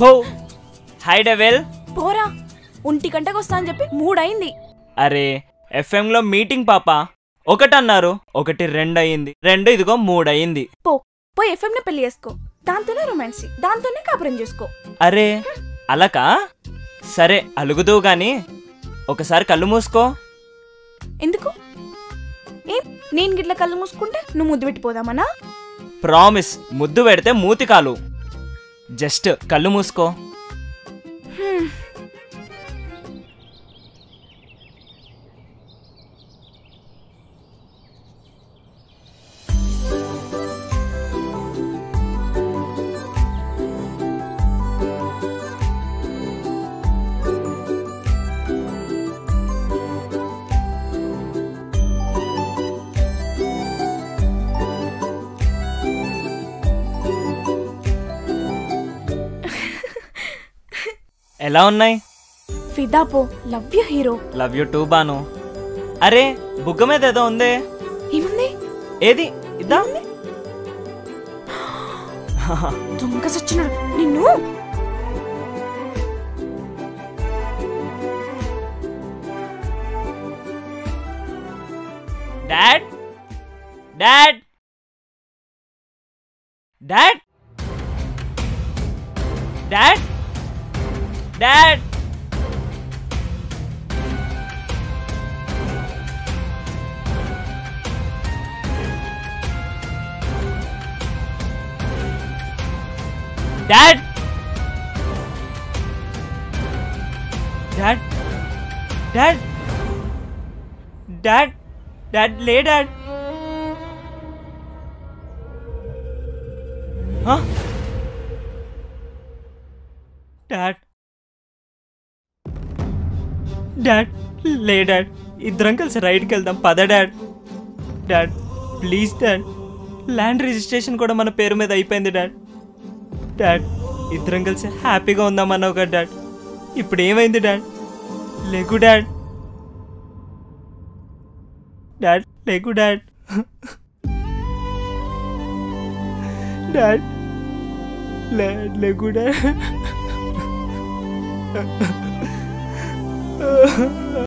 భో high devil పోరా 1 గంటకు వస్తా అని చెప్పి 3 అయింది. అరే ఎఫ్ఎంలో మీటింగ్ పాప 1 అన్నారు 1 2 అయింది 2 ఇదిగో 3 అయింది. పోయి ఎఫ్ఎంని పెళ్లి చేసుకో, దాంతోనే రొమాన్స్, దాంతోనే కాపురం చేసుకో. అరే అలకా సరే అలుగుదు గాని ఒకసారి కళ్ళు మూసుకో. ఎందుకు? ఏం నేను గిట్ల కళ్ళు మూసుకుంటే నువ్వు ముద్దు పెట్టిపోదామనా? ప్రామిస్, ముద్దు పెడితే మూతి కాలు. జస్ట్ కళ్ళు మూసుకో. ఎలా ఉన్నాయి? ఫిదాపో, love you hero. Love you too Banu. అరే బుగ్గ మీద ఏదో ఉందే. ఏముంది? ఏది ఇద్దా? దొంగ సచ్చినాడు నిన్ను. Dad dad dad dad dad dad dad dad dad dad లే డాడ్. డాడ్ డాడ్ లే డాడ్, ఇద్దరం కలిసి రైడ్కి వెళ్దాం పద dad. Dad please dad, land registration కూడా మన పేరు మీద అయిపోయింది డాడ్. డాడ్ ఇద్దరం కలిసి హ్యాపీగా ఉందామన్నావు కదా డాడ్, ఇప్పుడు ఏమైంది డాడ్? లేకు డాడ్. డాడ్ లేకు డాడ్. డాడ్ లేకు డాడ్.